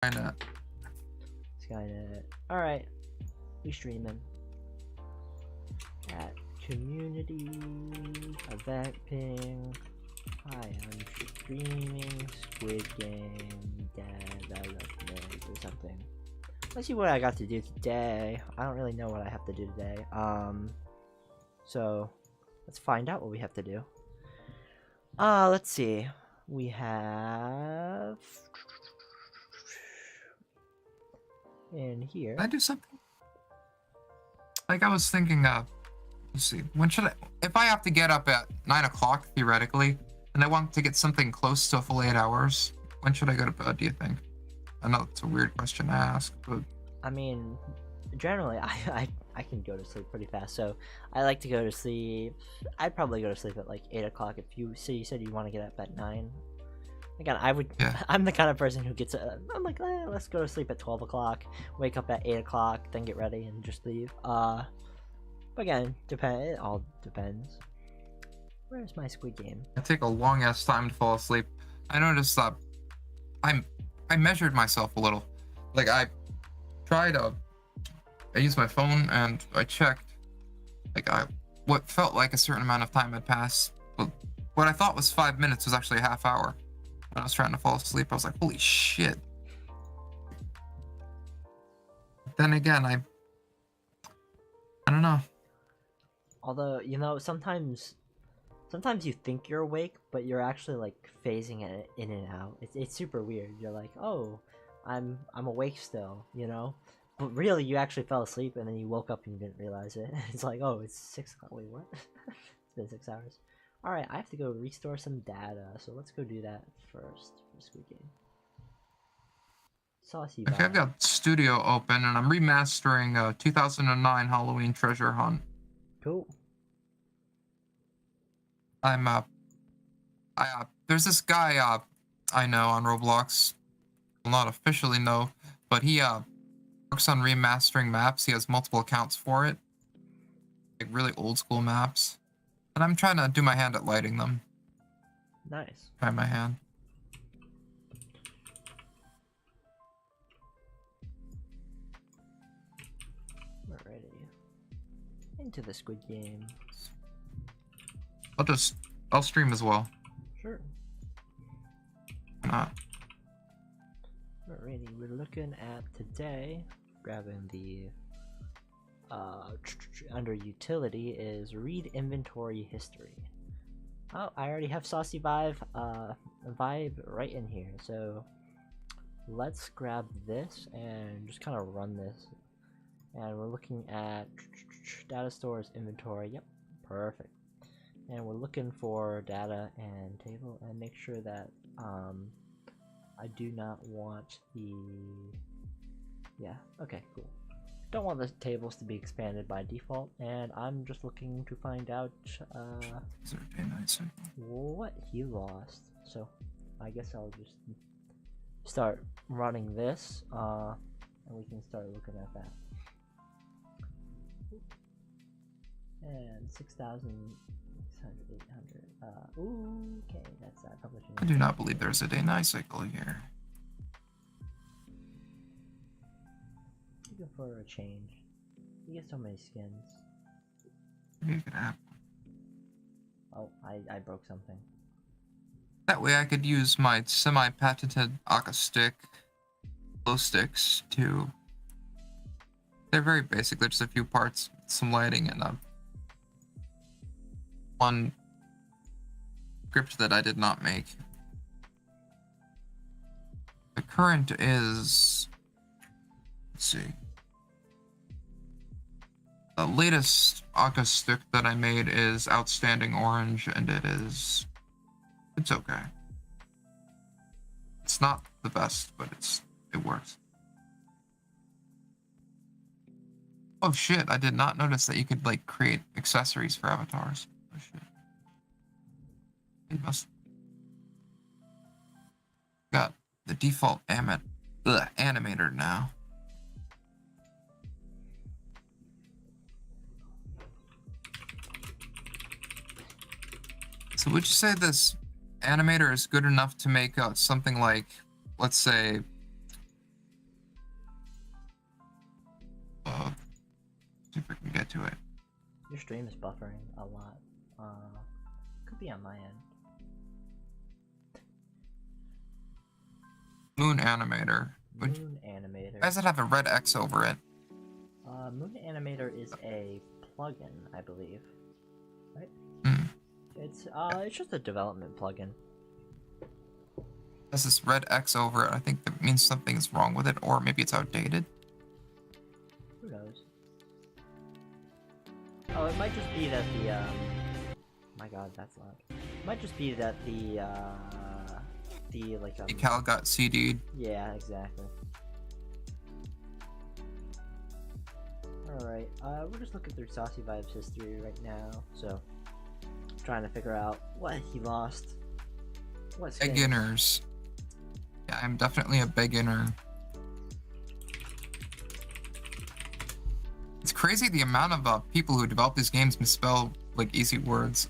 Skynet. Skynet. Alright. We streaming. At community event ping. Hi, I'm streaming Squid Game development or something. Let's see what I got to do today. I don't really know what I have to do today. So let's find out what we have to do. Let's see. We have in here. Can I do something? Like I was thinking, let's see, when should I, if I have to get up at 9 o'clock, theoretically, and I want to get something close to a full 8 hours, when should I go to bed, do you think? I know it's a weird question to ask, but... I mean, generally, I can go to sleep pretty fast, so I like to go to sleep. I'd probably go to sleep at like 8 o'clock if you said you want to get up at 9. Again, I would. Yeah. I'm the kind of person who gets. I'm like, let's go to sleep at 12 o'clock, wake up at 8 o'clock, then get ready and just leave. But again, it all depends. Where's my Squid Game? I take a long ass time to fall asleep. I noticed that I measured myself a little. Like I used my phone and I checked. Like what felt like a certain amount of time had passed. But what I thought was 5 minutes was actually a half hour. When I was trying to fall asleep, I was like, holy shit. Then again, I don't know. Although, you know, sometimes you think you're awake, but you're actually like phasing it in and out. It's super weird. You're like, oh, I'm awake still, you know, but really you actually fell asleep and then you woke up and you didn't realize it. It's like, oh, it's 6 o'clock. Wait, what? It's been 6 hours. All right, I have to go restore some data, so let's go do that first for Squid Game. Saucy. Okay, I've got Studio open and I'm remastering 2009 Halloween Treasure Hunt. Cool. I'm there's this guy I know on Roblox. Well, not officially know, but he works on remastering maps. He has multiple accounts for it, like really old school maps. And I'm trying to do my hand at lighting them. Nice. Try my hand. Alrighty. Into the Squid Game. I'll stream as well. Sure. Not. Alrighty, we're looking at today, grabbing the under utility is read inventory history. Oh, I already have Saucy Vibe right in here, so let's grab this and just kind of run this. And we're looking at data stores inventory. Yep, perfect. And we're looking for data and table, and make sure that I do not want the okay, cool. Don't want the tables to be expanded by default, and I'm just looking to find out what he lost. So I guess I'll just start running this, and we can start looking at that. And 6,600, 800. Okay, that's that publishing. I do not believe there's a day-night cycle here. Looking for a change. You get so many skins. You could have. Oh, I broke something. That way I could use my semi-patented Aka stick, glow sticks to... They're very basic, they're just a few parts, some lighting, and one script that I did not make. The current is... Let's see. The latest Aka stick that I made is Outstanding Orange, and it's okay. It's not the best, but it works. Oh shit, I did not notice that you could like create accessories for avatars. Oh shit. It must got the default animator now. So would you say this animator is good enough to make something like, let's say, your stream is buffering a lot. Could be on my end. Moon Animator. Moon Animator. Why does it have a red X over it? Moon Animator is a plugin, I believe. Right? Hmm. It's just a development plugin. Has this red X over it. I think that means something's wrong with it, or maybe it's outdated. Who knows? Oh, it might just be that the my god, that's loud. It might just be that the Decal got CD'd. Yeah, exactly. Alright, we're just looking through Saucy Vibes history right now, so trying to figure out what he lost. What skins. Beginners. Yeah, I'm definitely a beginner. It's crazy the amount of people who develop these games misspell like easy words.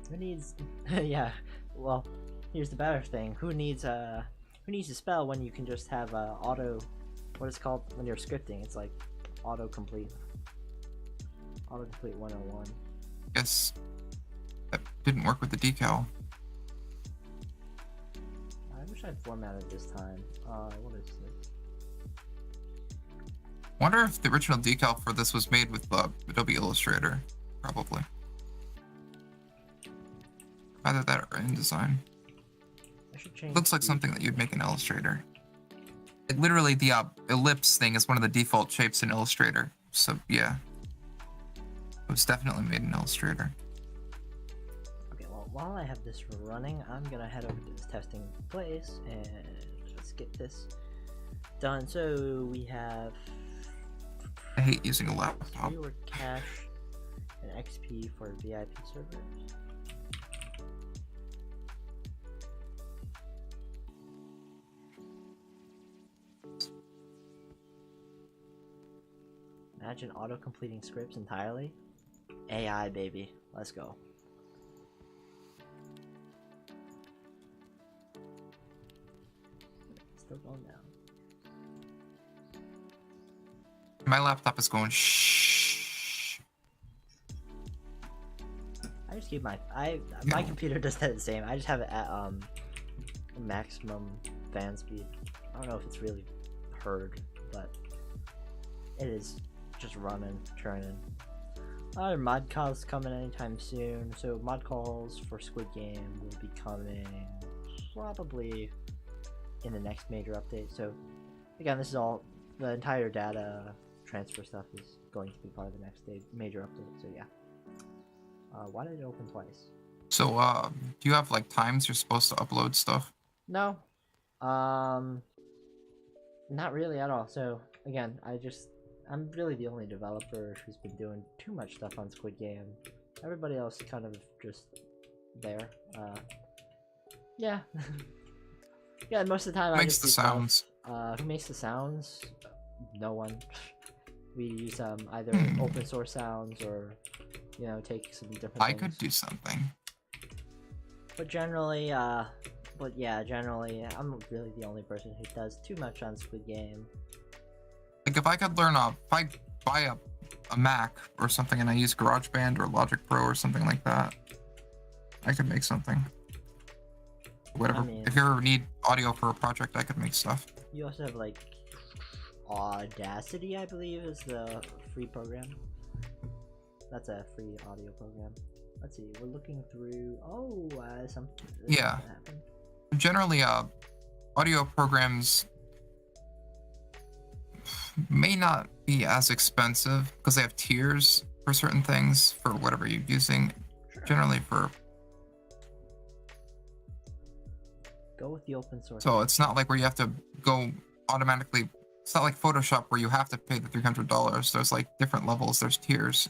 Who needs? Yeah. Well, here's the better thing. Who needs to spell when you can just have auto? What is it called when you're scripting? It's like autocomplete. Autocomplete 101. Guess that didn't work with the decal. I wish I'd formatted this time. What is this? Wonder if the original decal for this was made with Adobe Illustrator. Probably. Either that or InDesign. I should change. Looks like something that you'd make in Illustrator. It literally, the ellipse thing is one of the default shapes in Illustrator. So yeah, it was definitely made in Illustrator. Okay, well, while I have this running, I'm gonna head over to this testing place and let's get this done. So we have. I hate using a laptop. Rework cache and XP for VIP servers. Imagine auto-completing scripts entirely. AI, baby. Let's go. Still going down. My laptop is going shh. I just keep my my computer does that the same. I just have it at maximum fan speed. I don't know if it's really heard, but it is just running, churning. Other mod calls coming anytime soon. So mod calls for Squid Game will be coming probably in the next major update. So again, this is all the entire data transfer stuff is going to be part of the next major update. So yeah. Why did it open twice? So do you have like times you're supposed to upload stuff? No. Not really at all. So again, I'm really the only developer who's been doing too much stuff on Squid Game. Everybody else kind of just there. Yeah. Yeah, most of the time Who makes the sounds? Who makes the sounds? No one. We use either open source sounds or, you know, take some different I things. could do something. But generally, generally, I'm really the only person who does too much on Squid Game. Like if I could learn if I buy a Mac or something and I use GarageBand or Logic Pro or something like that, I could make something. Whatever. I mean, if you ever need audio for a project, I could make stuff. You also have like Audacity, I believe, is the free program. That's a free audio program. Let's see. We're looking through. Oh, something. Yeah. Generally, audio programs may not be as expensive because they have tiers for certain things for whatever you're using. Sure. Generally for. Go with the open source. So it's not like where you have to go automatically. It's not like Photoshop where you have to pay the $300. There's like different levels. There's tiers.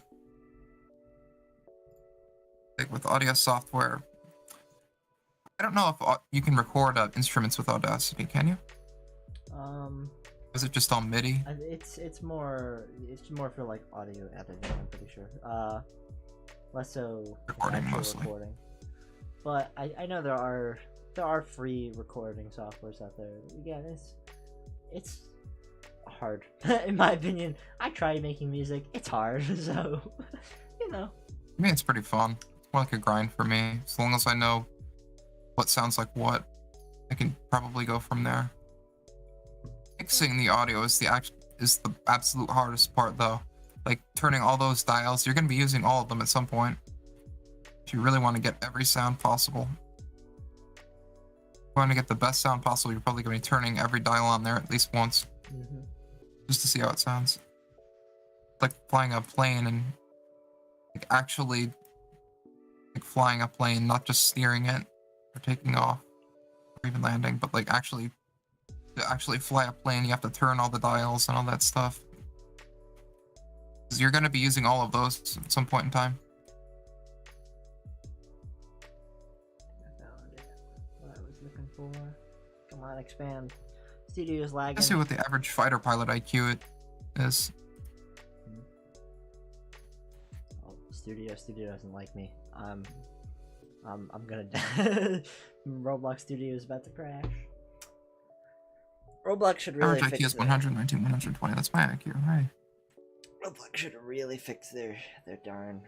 Like with audio software, I don't know if you can record instruments with Audacity. Can you? Is it just all MIDI? It's more for like audio editing. I'm pretty sure. Less so Recording mostly. Recording. But I know there are free recording softwares out there. Again, it's hard. In my opinion, I tried making music. It's hard, so you know. I mean, it's pretty fun. It's more like a grind for me. As long as I know what sounds like what, I can probably go from there. Mixing the audio is the absolute hardest part, though. Like turning all those dials, you're gonna be using all of them at some point. If you really want to get every sound possible. If you want to get the best sound possible, you're probably gonna be turning every dial on there at least once, just to see how it sounds. Like flying a plane and like actually like flying a plane, not just steering it or taking off or even landing, but like actually to actually fly a plane, you have to turn all the dials and all that stuff. Because you're gonna be using all of those at some point in time. I found it. What I was looking for. Come on, expand. Studio's lagging. Let's see what the average fighter pilot IQ it is. Oh, Studio doesn't like me. I'm gonna die. Roblox Studio is about to crash. Roblox should really Average IQ is 119, 120. That's my IQ. Hey. Roblox should really fix their darn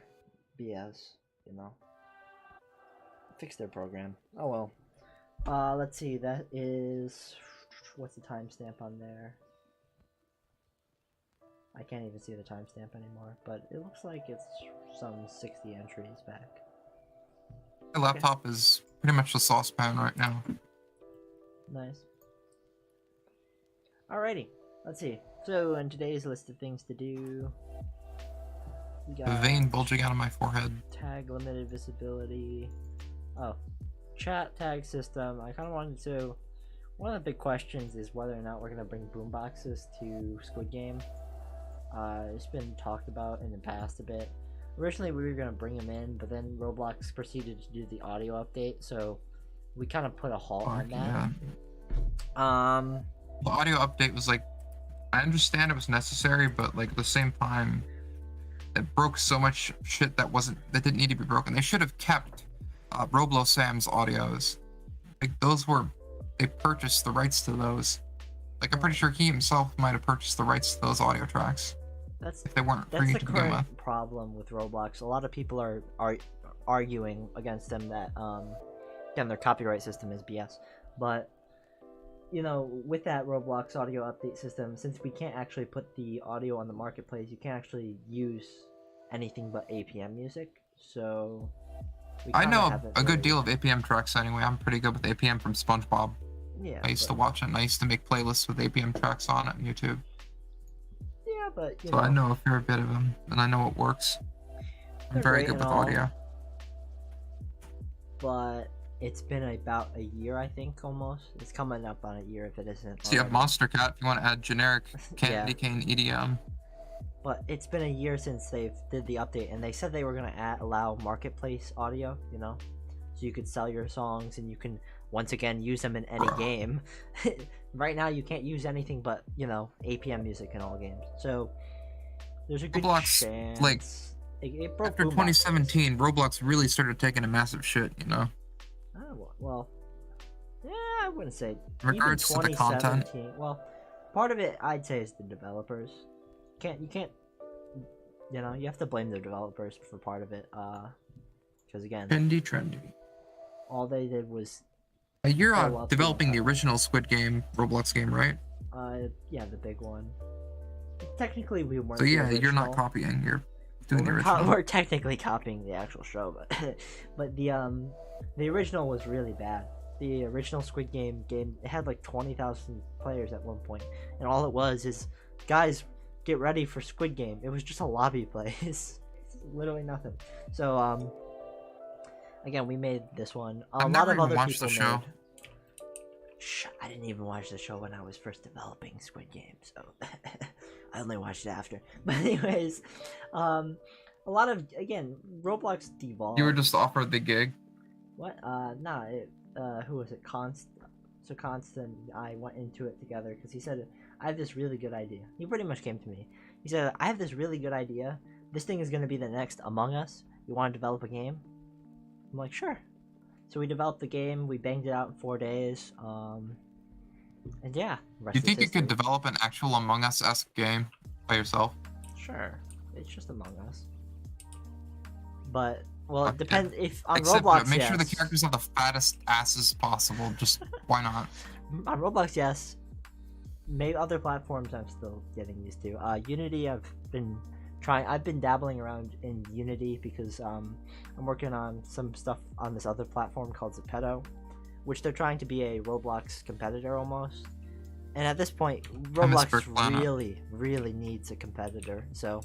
BS, you know. Fix their program. Oh well. Let's see, that is, what's the timestamp on there? I can't even see the timestamp anymore, but it looks like it's some 60 entries back. My laptop is pretty much the saucepan right now. Nice. Alrighty, let's see. So, in today's list of things to do, we The got vein bulging out of my forehead. tag limited visibility. Oh, chat tag system. I kind of wanted to. One of the big questions is whether or not we're gonna bring boomboxes to Squid Game. It's been talked about in the past a bit. Originally, we were gonna bring them in, but then Roblox proceeded to do the audio update, so we kind of put a halt on that. Yeah. The audio update was like, I understand it was necessary, but like at the same time, it broke so much shit that didn't need to be broken. They should have kept Roblo Sam's audios. Like they purchased the rights to those. Like I'm pretty sure he himself might have purchased the rights to those audio tracks. If they weren't free That's to the begin with. current problem with Roblox. A lot of people are arguing against them that again their copyright system is BS. But you know, with that Roblox audio update system, since we can't actually put the audio on the marketplace, you can't actually use anything but APM music. So I know a good deal of APM tracks anyway. I'm pretty good with APM from SpongeBob. Yeah. I used to watch it and I used to make playlists with APM tracks on it on YouTube. Yeah, but So I know a fair bit of them and I know it works. I'm very good with audio. But it's been about a year, I think, almost. It's coming up on a year if it isn't. So you have Monster Cat if you want to add generic Candy Cane EDM. But it's been a year since they've did the update, and they said they were gonna allow marketplace audio, you know, so you could sell your songs and you can once again use them in any game. Right now, you can't use anything but APM music in all games. So there's a good chance. Like it broke after 2017, Roblox really started taking a massive shit, you know. Oh, well, yeah, I wouldn't say. In regards to the content. Well, part of it I'd say is the developers. You can't, you have to blame the developers for part of it. Because again, trendy. All they did was. You're developing the original Squid Game, Roblox game, right? Yeah, the big one. Technically, we weren't. So yeah, you're not copying. You're doing the original. We're technically copying the actual show, but the original was really bad. The original Squid Game it had like 20,000 players at one point, and all it was is, guys, get ready for Squid Game. It was just a lobby place. Literally nothing. So again, we made this one. A lot of other people made. I didn't even watch the show when I was first developing Squid Game, so I only watched it after. But anyways, a lot of Roblox devolved. You were just offered the gig. What? Nah. Who was it? So Constant and I went into it together because he said, I have this really good idea. He pretty much came to me. He said, I have this really good idea. This thing is going to be the next Among Us. You want to develop a game? I'm like, sure. So we developed the game. We banged it out in 4 days. And yeah, Do rest you is think you history. could develop an actual Among Us-esque game by yourself? Sure, it's just Among Us. But well, it Okay. depends. If on Except Roblox, make sure the yes. characters have the fattest asses possible. Just why not? On Roblox, yes. Maybe other platforms I'm still getting used to. Unity, I've been trying. I've been dabbling around in Unity because I'm working on some stuff on this other platform called Zepeto, which they're trying to be a Roblox competitor almost. And at this point, I miss Roblox Brick Planet. really needs a competitor. So,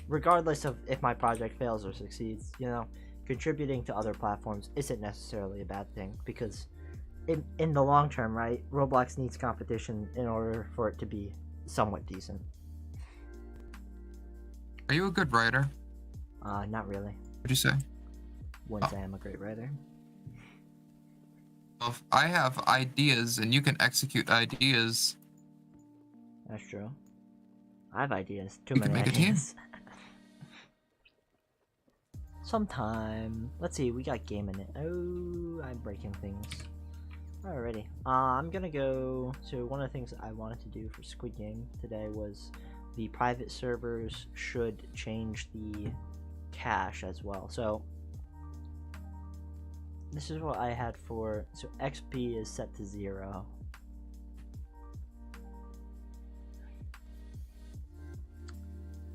regardless of if my project fails or succeeds, contributing to other platforms isn't necessarily a bad thing because in the long term, right, Roblox needs competition in order for it to be somewhat decent. Are you a good writer? Not really. What'd you say? Wouldn't say I'm a great writer. Well, if I have ideas and you can execute ideas, That's true. I have ideas. Too you can many make a team. ideas. Sometime. Let's see, we got game in it. Oh, I'm breaking things. Alrighty. I'm gonna go. So, one of the things I wanted to do for Squid Game today was the private servers should change the cache as well. So, this is what I had for. So, XP is set to 0.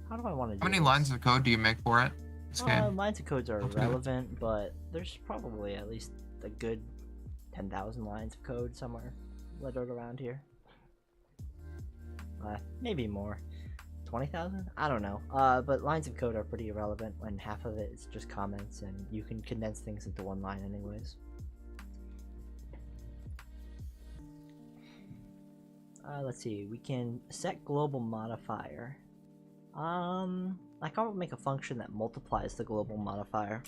How do I want to do How many this? lines of code do you make for it? This game? Lines of codes are Okay. irrelevant, but there's probably at least a good 10,000 lines of code somewhere littered around here. Maybe more. 20,000? I don't know. But lines of code are pretty irrelevant when half of it is just comments and you can condense things into one line anyways. Let's see. We can set global modifier. I can't make a function that multiplies the global modifier.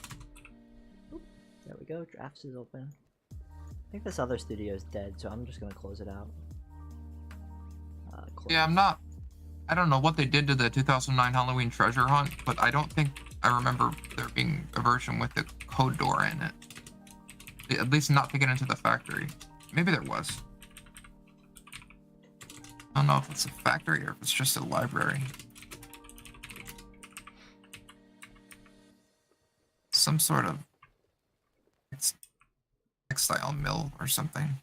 Oop, there we go. Drafts is open. I think this other studio is dead, so I'm just gonna close it out. Yeah, I don't know what they did to the 2009 Halloween treasure hunt, but I don't think I remember there being a version with the code door in it. At least not to get into the factory. Maybe there was. I don't know if it's a factory or if it's just a library. Some sort of textile mill or something.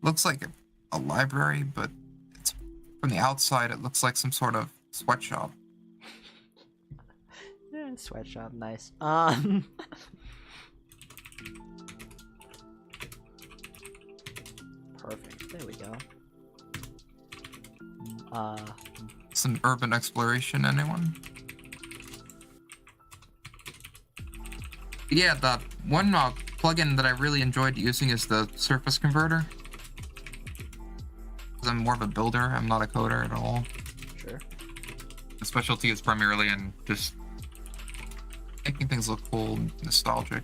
Looks like a library, but it's from the outside it looks like some sort of sweatshop. Yeah, sweatshop, nice. Perfect. There we go. Some urban exploration, anyone? Yeah, the one plugin that I really enjoyed using is the surface converter. I'm more of a builder, I'm not a coder at all. Sure. The specialty is primarily in just making things look cool and nostalgic.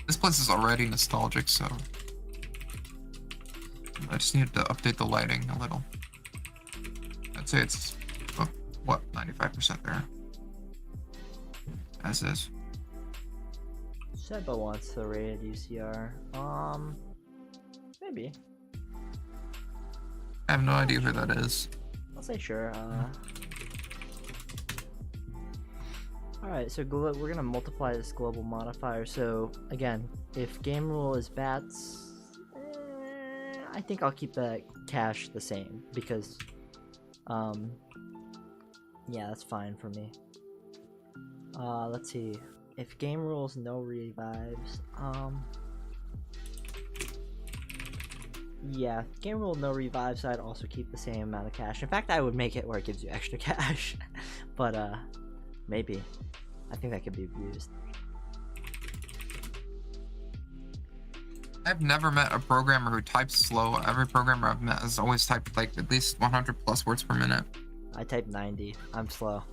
This place is already nostalgic, so I just needed to update the lighting a little. I'd say it's, what, 95% there. As is. Seba wants the rated UCR. Maybe. I have no idea who that is. I'll say sure. Alright, so we're gonna multiply this global modifier. So again, if game rule is bats, I think I'll keep the cache the same because, yeah, that's fine for me. Let's see. If game rules no revives, yeah, game rule no revives, I'd also keep the same amount of cash. In fact, I would make it where it gives you extra cash. But, maybe. I think that could be used. I've never met a programmer who types slow. Every programmer I've met has always typed like at least 100 plus words per minute. I type 90. I'm slow.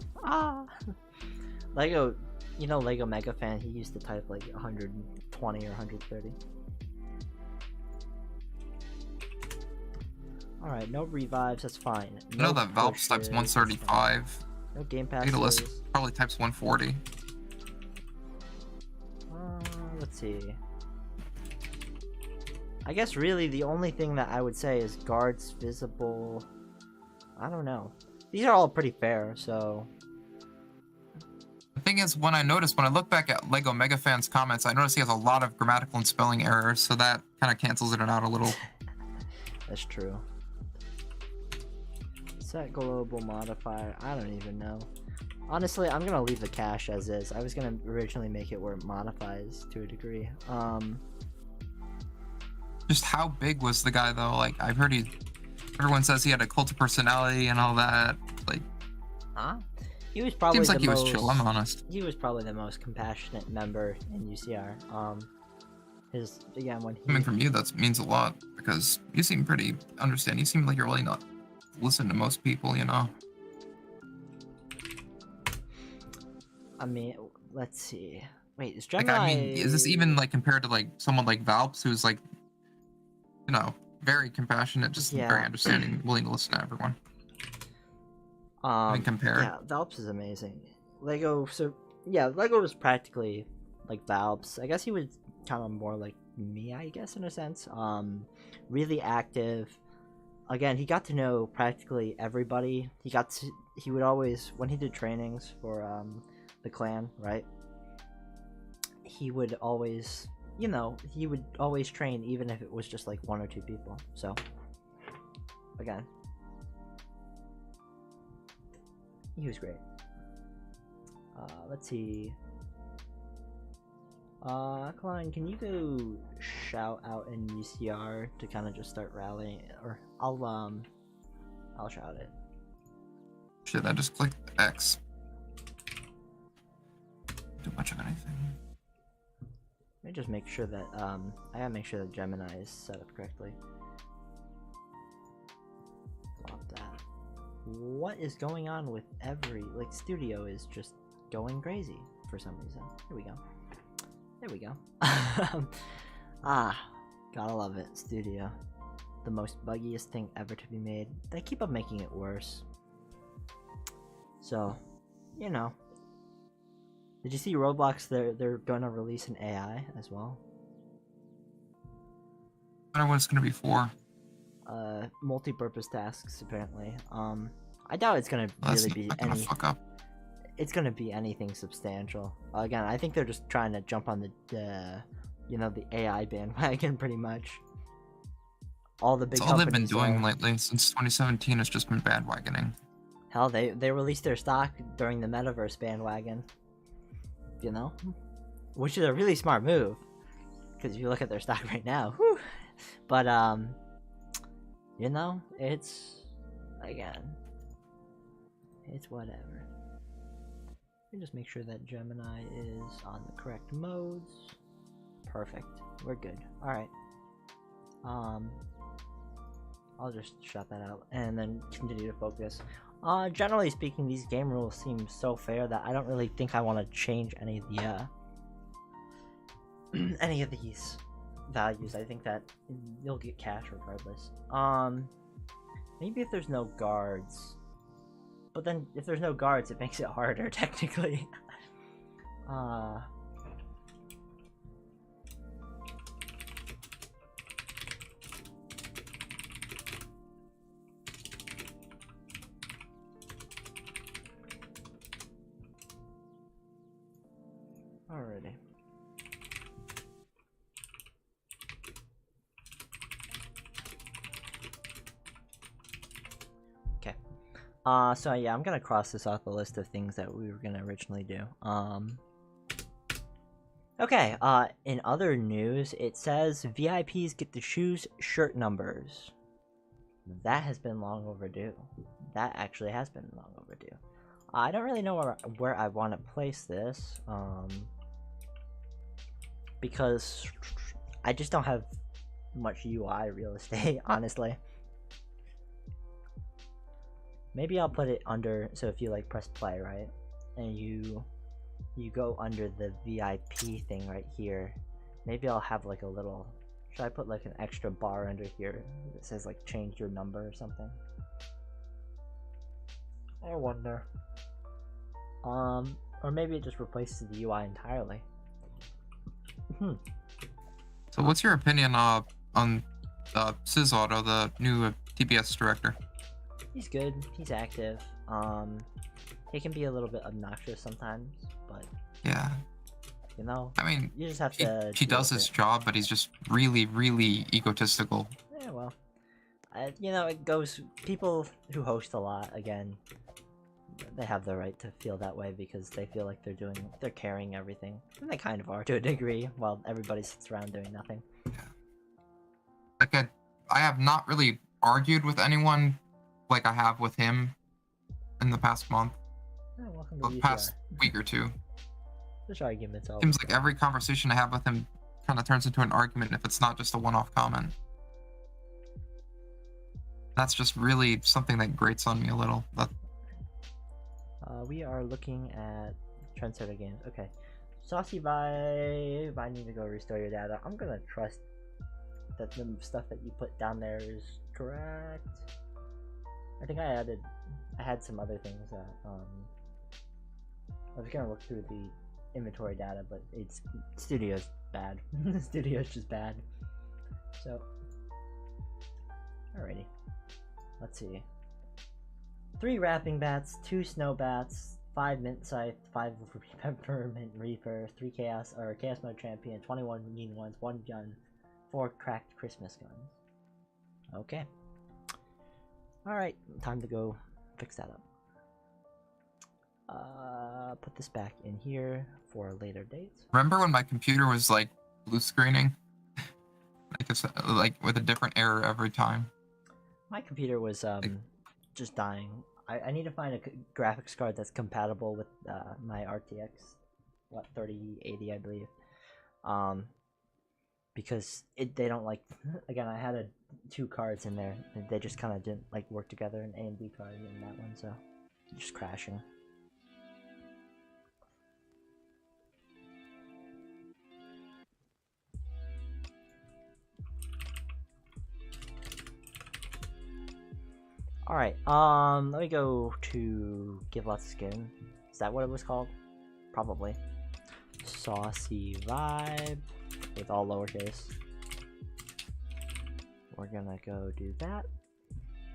Lego, Lego Mega Fan, he used to type like 120 or 130. Alright, no revives, that's fine. I know that Valve types 135. No game passes. Daedalus probably types 140. Let's see. I guess really the only thing that I would say is guards visible. I don't know. These are all pretty fair, so. The thing is, when I look back at Lego Mega Fan's comments, I notice he has a lot of grammatical and spelling errors, so that kind of cancels it out a little. That's true. Set global modifier. I don't even know. Honestly, I'm gonna leave the cache as is. I was gonna originally make it where it modifies to a degree. Just how big was the guy though? Like I've heard everyone says he had a cult of personality and all that. Like, he was probably seems like the he most, was chill. I'm honest. He was probably the most compassionate member in UCR. When Coming from you, that means a lot because you seem pretty understanding. You seem like you're really not listen to most people, you know. I mean, let's see. Wait, is Gemini? Like, I mean, is this even like compared to like someone like Valps, who's like, you know, very compassionate, just very understanding, willing to listen to everyone? Compared. Yeah, Valps is amazing. Lego is practically like Valps. I guess he was kind of more like me, I guess, in a sense. Really active. Again, he got to know practically everybody. He would always, when he did trainings for the clan, right? He would always, train even if it was just like 1 or 2 people. So, again, he was great. Let's see. Klein, can you go shout out in UCR to kind of just start rallying, or I'll shout it. Shit, I just clicked X. Do much of anything. Let me just make sure that I gotta make sure that Gemini is set up correctly. Flop that. What is going on with Studio is just going crazy for some reason. Here we go. There we go. Gotta love it. Studio. The most buggiest thing ever to be made. They keep on making it worse. So, you know. Did you see Roblox? They're gonna release an AI as well. I don't know what it's gonna be for. Multi-purpose tasks apparently. I doubt it's gonna really be any. Fuck up. It's gonna be anything substantial. Again, I think they're just trying to jump on the AI bandwagon pretty much. All the big. That's all they've been doing lately since 2017. Has just been bandwagoning. Hell, they released their stock during the metaverse bandwagon. You know, which is a really smart move. Because if you look at their stock right now, whew. But you know, it's whatever. Let me just make sure that Gemini is on the correct modes. Perfect. We're good. Alright. I'll just shut that out and then continue to focus. Generally speaking, these game rules seem so fair that I don't really think I want to change any of the any of these values. I think that you'll get cash regardless. Maybe if there's no guards. But then, if there's no guards, it makes it harder, technically. Alrighty. So yeah, I'm gonna cross this off the list of things that we were gonna originally do. Okay, in other news, it says VIPs get to choose shirt numbers. That has been long overdue. That actually has been long overdue. I don't really know where I want to place this, because I just don't have much UI real estate, honestly. Maybe I'll put it under, so if you like press play, right, and you go under the VIP thing right here, maybe I'll have like a little, should I put like an extra bar under here that says like change your number or something? I wonder. Or maybe it just replaces the UI entirely. So what's your opinion on on Auto, the new TBS director. He's good. He's active. He can be a little bit obnoxious sometimes, but Yeah. you know, I mean, you just have he, to. he deal does with his it. job, but he's just really, really egotistical. Yeah, well, you know, it goes. People who host a lot, again, they have the right to feel that way because they feel like they're carrying everything, and they kind of are to a degree, while everybody sits around doing nothing. Like I have not really argued with anyone like I have with him in the past month, Oh, welcome the to past UCR. week or two. There's arguments always. Seems like every conversation I have with him kind of turns into an argument if it's not just a one-off comment. That's just really something that grates on me a little. We are looking at Trendsetter Games. Okay. Saucy Vibe, I need to go restore your data. I'm gonna trust that the stuff that you put down there is correct. I think I had some other things that, I was gonna look through the inventory data, but Studio's bad. Studio's just bad. So, alrighty. Let's see. 3 wrapping bats, 2 snow bats, 5 mint scythe, 5 peppermint reaper, 3 chaos mode champion, 21 mean ones, 1 gun, 4 cracked Christmas guns. Okay. Alright, time to go fix that up. Put this back in here for later dates. Remember when my computer was like blue screening? Like it's like with a different error every time. My computer was just dying. I need to find a graphics card that's compatible with my RTX 3080, I believe. Because they don't like. Again, I had 2 cards in there, and they just kind of didn't like work together. An AMD card and that one, so just crashing. Alright, let me go to Give Lots of Skin. Is that what it was called? Probably. Saucy Vibe with all lowercase. We're gonna go do that.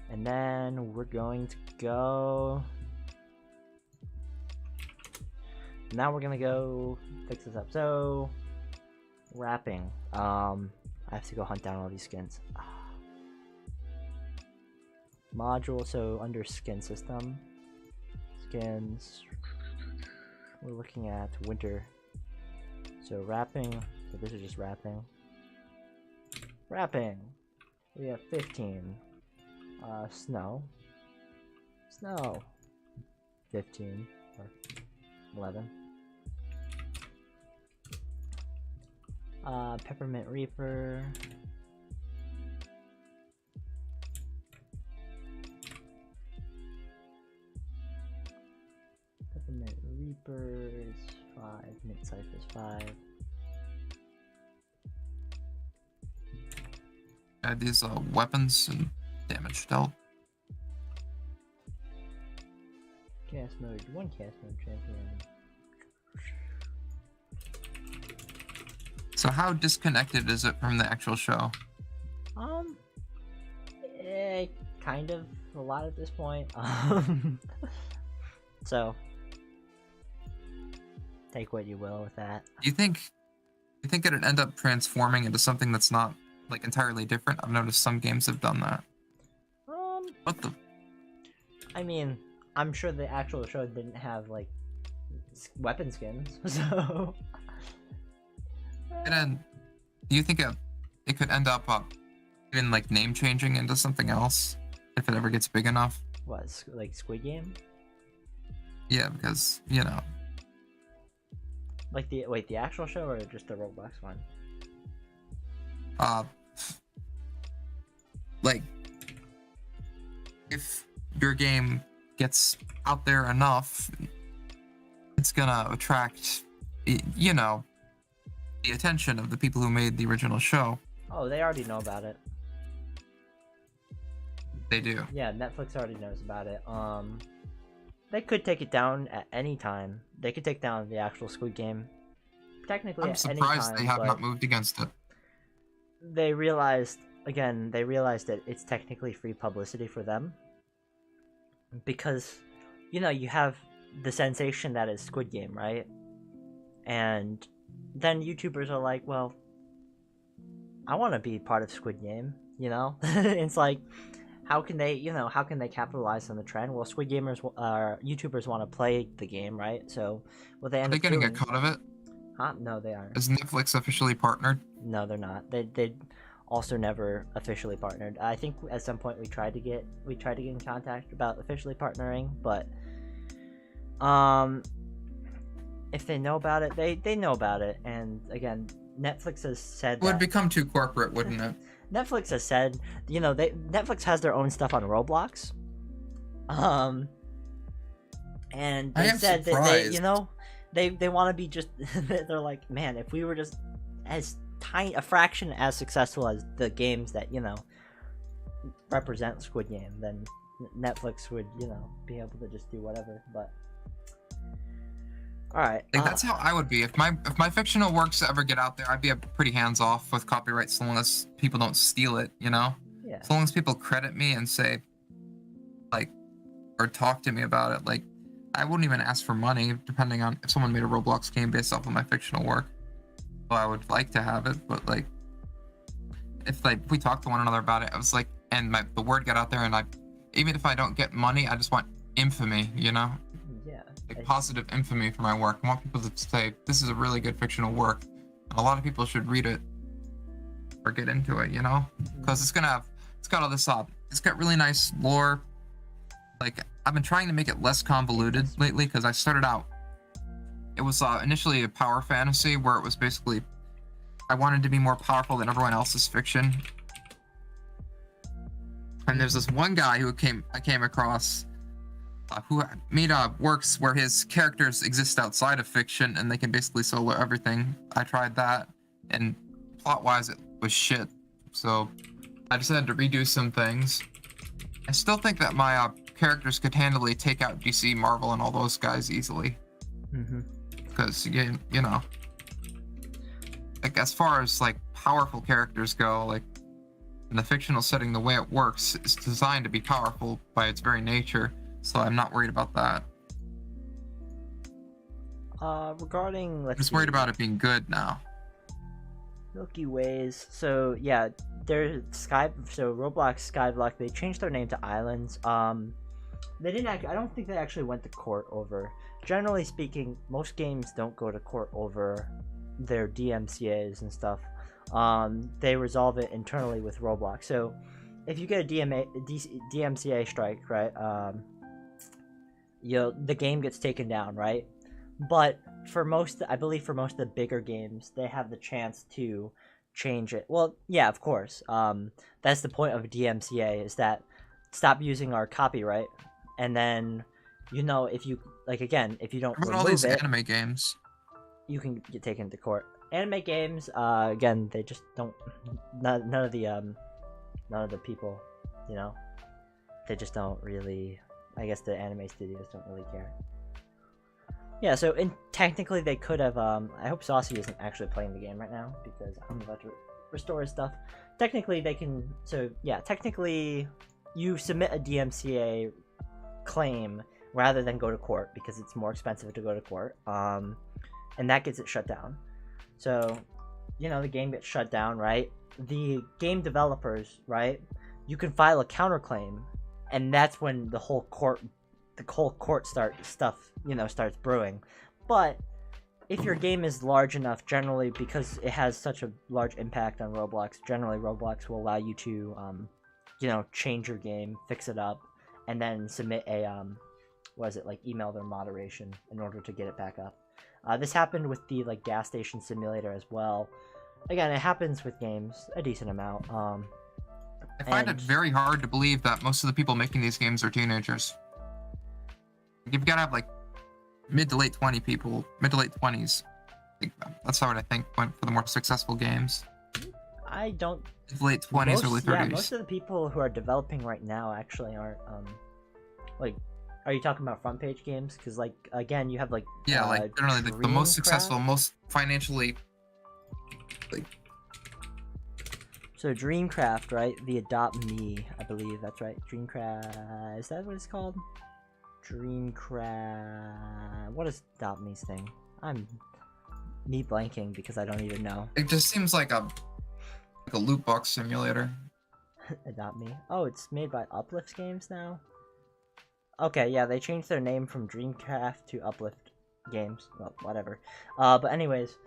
And then we're going to go... Now we're gonna go fix this up. So, wrapping. I have to go hunt down all these skins. Module, so under skin system, skins, we're looking at winter. So wrapping, so this is just wrapping. Wrapping, we have 15. Snow, 15 or 11. Peppermint Reaper. Peppermint Reaper is 5. Mint Scythe is 5. Add these weapons and damage dealt. Chaos mode, 1 Chaos mode champion. So how disconnected is it from the actual show? Kind of a lot at this point. So take what you will with that. Do you think it'd end up transforming into something that's not like entirely different? I've noticed some games have done that. What the? I mean, I'm sure the actual show didn't have like weapon skins, so. And then, do you think it could end up even like name changing into something else if it ever gets big enough? What, like Squid Game? Yeah, because you know. Like the actual show or just the Roblox one? Like if your game gets out there enough, it's gonna attract, you know, the attention of the people who made the original show. Oh, they already know about it. They do. Yeah, Netflix already knows about it. They could take it down at any time. They could take down the actual Squid Game. Technically, I'm at any surprised time, they have but not moved against it. they realized that it's technically free publicity for them because you have the sensation that is Squid Game, right? And then YouTubers are like, well, I want to be part of Squid Game, it's like, how can they capitalize on the trend? Well, Squid Gamers YouTubers want to play the game, right? So what they Are end they up getting a doing. cut of it? Huh? No, they aren't. Is Netflix officially partnered? No, they're not. They also never officially partnered. I think at some point we tried to get in contact about officially partnering, but if they know about it, they know about it. And again, Netflix has said It would that become too corporate, wouldn't it? Netflix has said, Netflix has their own stuff on Roblox. And I they am said that surprised. they want to be just they're like, man, if we were just as tiny a fraction as successful as the games that represent Squid Game, then Netflix would be able to just do whatever. But all right, Like that's how I would be if my fictional works ever get out there. I'd be pretty hands off with copyright so long as people don't steal it. yeah. So long as people credit me and say, like, or talk to me about it. Like, I wouldn't even ask for money, depending on if someone made a Roblox game based off of my fictional work. Well, I would like to have it, but like, if we talk to one another about it, I was like, and the word got out there, and even if I don't get money, I just want infamy. Yeah. Like positive infamy for my work. I want people to say this is a really good fictional work, and a lot of people should read it or get into it. Because it's got all this it's got really nice lore. Like, I've been trying to make it less convoluted lately because I started out. It was initially a power fantasy where it was basically I wanted to be more powerful than everyone else's fiction. And there's this one guy I came across who made works where his characters exist outside of fiction and they can basically solo everything. I tried that, and plot-wise it was shit. So I decided to redo some things. I still think that my characters could handily take out DC, Marvel, and all those guys easily. Because like as far as like powerful characters go, like in the fictional setting, the way it works is designed to be powerful by its very nature. So I'm not worried about that. Regarding I'm just worried about it being good now. Milky Ways. So yeah, they're Roblox Skyblock. They changed their name to Islands. They didn't. I don't think they actually went to court over. Generally speaking, most games don't go to court over their DMCA's and stuff. They resolve it internally with Roblox. So if you get a DMCA strike, right? The game gets taken down, right? But for most of the bigger games, they have the chance to change it. Well, yeah, of course. That's the point of a DMCA, is that stop using our copyright, and then if you if you don't What about remove all these it, anime games? you can get taken to court. Anime games, again, they just don't. None of the people, they just don't really. I guess the anime studios don't really care. Yeah, so technically they could have. I hope Saucy isn't actually playing the game right now because I'm about to restore his stuff. Technically they can. So yeah, technically you submit a DMCA claim rather than go to court because it's more expensive to go to court. And that gets it shut down. So, the game gets shut down, right? The game developers, right? You can file a counterclaim, and that's when the whole court starts brewing. But if your game is large enough, generally, because it has such a large impact on Roblox, generally Roblox will allow you to, change your game, fix it up, and then submit a, email their moderation in order to get it back up. This happened with the gas station simulator as well. Again, it happens with games a decent amount. I find it very hard to believe that most of the people making these games are teenagers. You've got to have mid to late 20s. That's how I think went for the more successful games. I don't. Late 20s, early 30s. Yeah, most of the people who are developing right now actually aren't. Are you talking about front page games? Because again, you have generally the most successful, most financially So Dreamcraft, right? The Adopt Me, I believe that's right. Dreamcraft, is that what it's called? Dreamcraft. What is Adopt Me's thing? I'm me blanking because I don't even know. It just seems like a loot box simulator. Adopt Me. Oh, it's made by Uplift Games now. Okay, yeah, they changed their name from Dreamcraft to Uplift Games. Well, whatever. But anyways,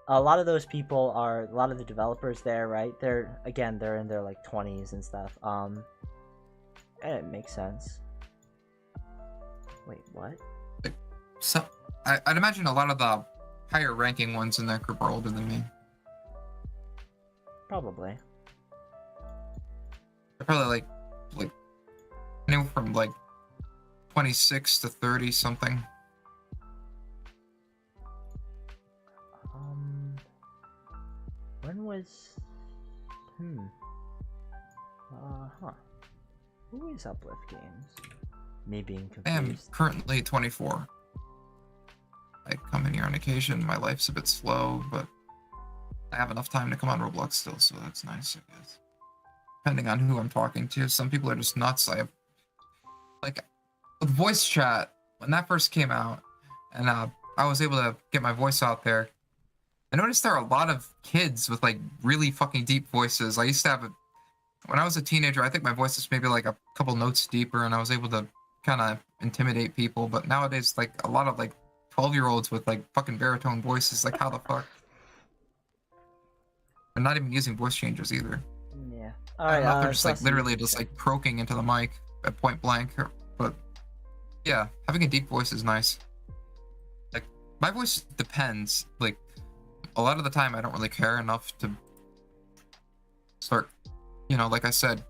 a lot of those people are a lot of the developers there, right? They're in their like 20s and stuff. And it makes sense. Wait, what? So I'd imagine a lot of the higher ranking ones in that group are older than me. Probably. They're probably like anywhere from like 26 to 30 something. When was Who is Uplift Games? Me being confused. I am currently 24. I come in here on occasion. My life's a bit slow, but I have enough time to come on Roblox still, so that's nice, I guess. Depending on who I'm talking to, some people are just nuts. I have, like, with voice chat, when that first came out, and I was able to get my voice out there, I noticed there are a lot of kids with, like, really fucking deep voices. I used to have when I was a teenager, I think my voice was maybe, like, a couple notes deeper, and I was able to kind of intimidate people, but nowadays, like, a lot of, like, 12-year-olds with, like, fucking baritone voices, like, how the fuck? I'm not even using voice changers either. Yeah. I don't know if they're just, like, literally just, like, croaking into the mic at point blank, but, yeah, having a deep voice is nice. Like, my voice depends. Like, a lot of the time, I don't really care enough to start, you know, like I said,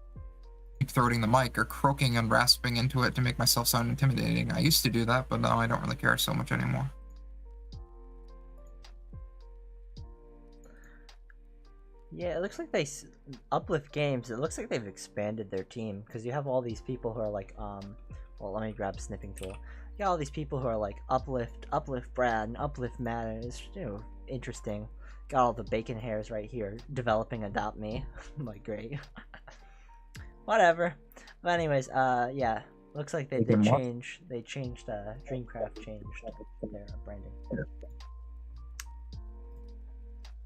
deep throating the mic or croaking and rasping into it to make myself sound intimidating. I used to do that, but now I don't really care so much anymore. Yeah, it looks like Uplift Games. It looks like they've expanded their team because you have all these people who are like, well, let me grab a snipping tool. You got all these people who are like Uplift Brad, and Uplift Matt. It's, you know, interesting. Got all the bacon hairs right here developing Adopt Me. I'm like, great. Whatever. But anyways, yeah, looks like they changed. Dreamcraft changed their branding.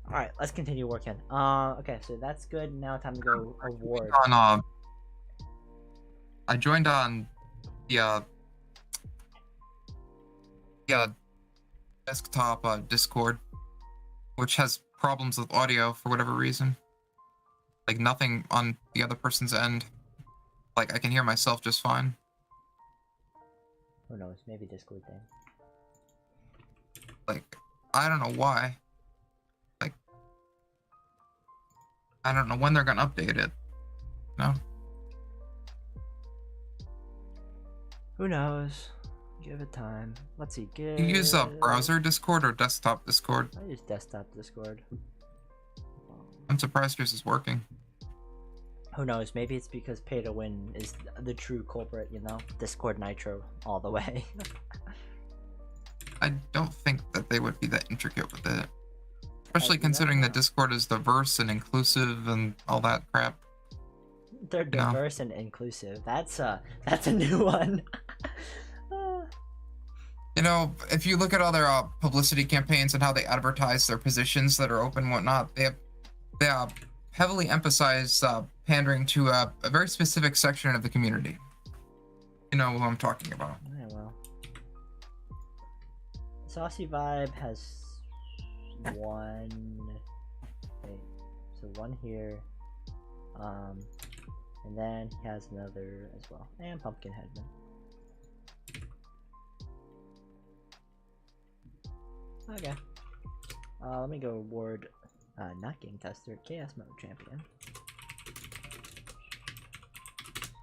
Alright, let's continue working. Okay, so that's good. Now time to go award. I joined on the desktop Discord, which has problems with audio for whatever reason. Like, nothing on the other person's end. Like, I can hear myself just fine. Who knows? Maybe Discord thing. Like, I don't know why. Like, I don't know when they're gonna update it. No? Who knows? Give it time. Let's see. You use a browser Discord or desktop Discord? I use desktop Discord. I'm surprised yours is working. Who knows? Maybe it's because pay to win is the true culprit, you know? Discord Nitro all the way. I don't think that they would be that intricate with it. Especially considering that Discord is diverse and inclusive and all that crap. They're diverse and inclusive. That's a new one. You know, if you look at all their publicity campaigns and how they advertise their positions that are open and whatnot, they heavily emphasize pandering to a very specific section of the community. You know who I'm talking about. Yeah, well. Saucy Vibe has one. Wait, so one here. And then he has another as well. And Pumpkinheadman. Okay. Let me go award not Game Tester, Chaos Mode Champion.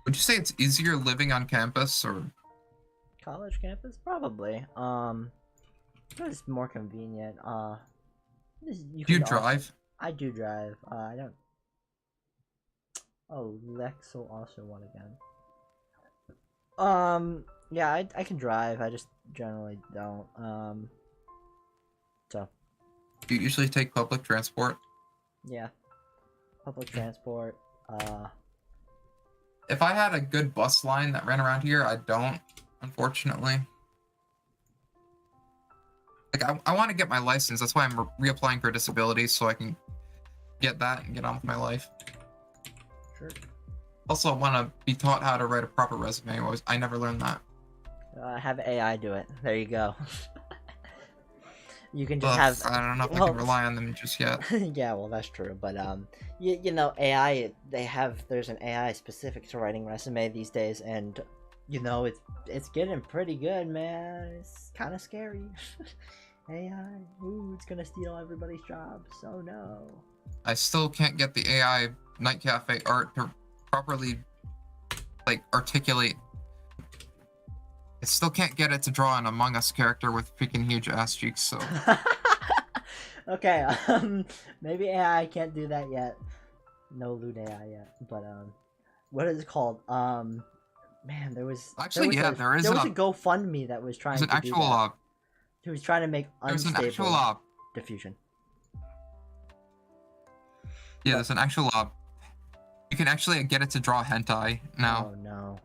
Would you say it's easier living on campus or College campus? Probably. It's more convenient. Do you drive? I do drive. I don't. Oh, Lex will also won again. Yeah, I can drive. I just generally don't. So. Do you usually take public transport? Yeah. Public transport. If I had a good bus line that ran around here, I don't, unfortunately. Like, I want to get my license. That's why I'm reapplying for disability, so I can get that and get on with my life. Sure. Also, I want to be taught how to write a proper resume. I never learned that. Have AI do it. There you go. You can just have. I don't know if I can rely on them just yet. Yeah, well, that's true. But you know, AI. There's an AI specific to writing resume these days, and you know, it's getting pretty good, man. It's kind of scary. AI. Ooh, it's gonna steal everybody's jobs. Oh no. I still can't get the AI Night Cafe art to properly, like, articulate. I still can't get it to draw an Among Us character with freaking huge ass cheeks, so... Okay, maybe AI can't do that yet. No loot AI yet, but, what is it called? Man, there was... Actually, there is a GoFundMe that was trying to do that. He was trying to make unstable diffusion. Yeah, there's an actual, you can actually get it to draw hentai now. Oh, no.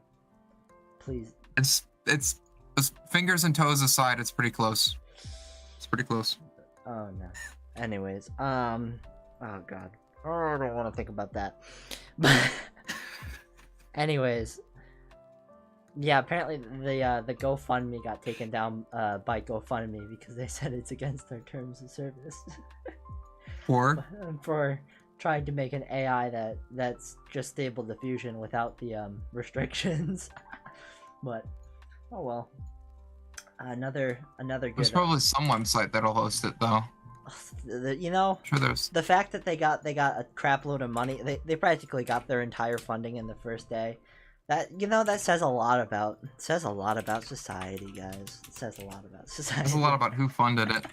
Please. It's fingers and toes aside, it's pretty close. It's pretty close. Oh no. Anyways, oh god. Oh, I don't want to think about that. But anyways, yeah, apparently the GoFundMe got taken down by GoFundMe because they said it's against their terms of service. For trying to make an AI that's just stable diffusion without the restrictions. But oh well. Another good. There's probably some website that'll host it though. You know, sure there's the fact that they got a crap load of money. They practically got their entire funding in the first day. That, you know, that says a lot about society, guys. It says a lot about society. It says a lot about who funded it.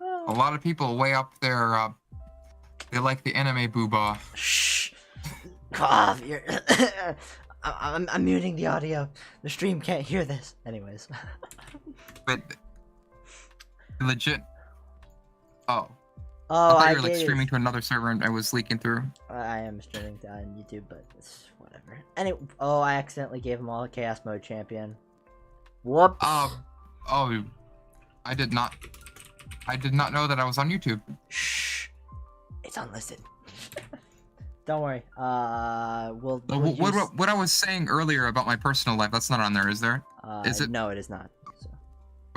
A lot of people way up there. They like the anime booba. Shh. Cough. You're. I'm muting the audio. The stream can't hear this. Anyways. But legit. Oh. Oh, I thought you were like streaming to another server and I was leaking through. I am streaming to on YouTube, but it's whatever. Anyway, oh, I accidentally gave him all a Chaos Mode champion. Whoops. Oh, I did not know that I was on YouTube. Shh. It's unlisted. Don't worry. What I was saying earlier about my personal life, that's not on there, is there? Is it? No, it is not. So.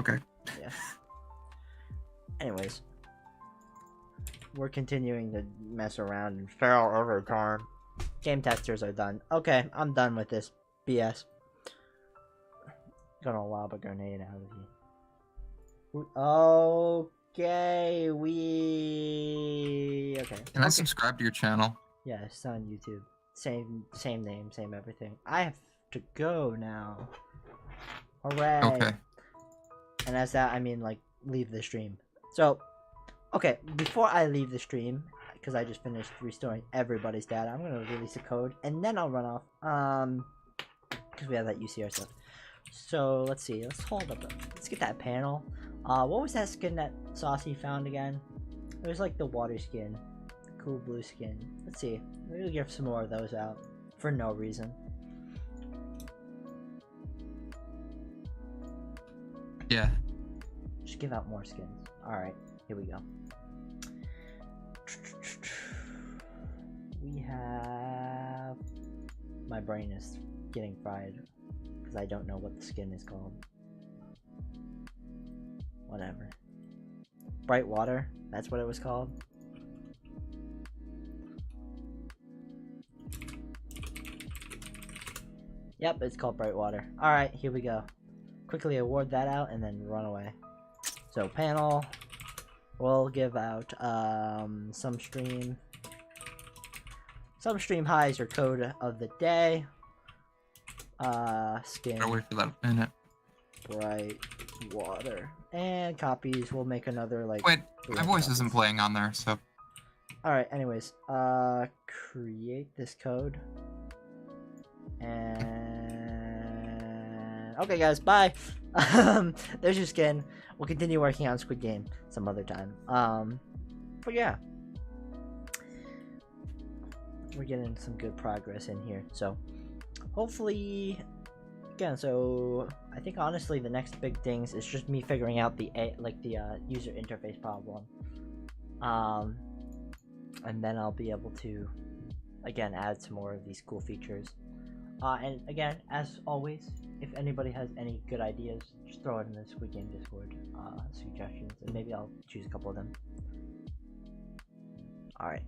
Okay. Yeah. Anyways. We're continuing to mess around and fail every time. Game testers are done. Okay, I'm done with this BS. Gonna lob a grenade out of you. Okay, okay. Can I subscribe to your channel? Yeah, it's on YouTube. Same name, same everything. I have to go now. Hooray! Okay. And as that, I mean, like, leave the stream. So, okay, before I leave the stream, because I just finished restoring everybody's data, I'm gonna release a code, and then I'll run off. Because we have that UCR stuff. So, let's see. Let's hold up. Let's get that panel. What was that skin that Saucy found again? It was like the water skin. Cool blue skin. Let's see. Maybe we'll give some more of those out. For no reason. Yeah. Just give out more skins. Alright, here we go. We have... My brain is getting fried. Because I don't know what the skin is called. Whatever. Bright water? That's what it was called? Yep, it's called Bright Water. Alright, here we go. Quickly award that out and then run away. So, panel. We'll give out some stream highs or code of the day. Skin. I'll wait for that a minute. Bright Water. And copies. We'll make another, like... Wait, my voice isn't playing on there, so... Alright, anyways. Create this code. And... Okay, guys, bye! There's your skin. We'll continue working on Squid Game some other time. But yeah. we're getting some good progress in here. So hopefully, again, so I think honestly the next big things is just me figuring out the user interface problem, and then I'll be able to again add some more of these cool features. And again, as always, if anybody has any good ideas, just throw it in the Squid Game Discord suggestions, and maybe I'll choose a couple of them. Alright,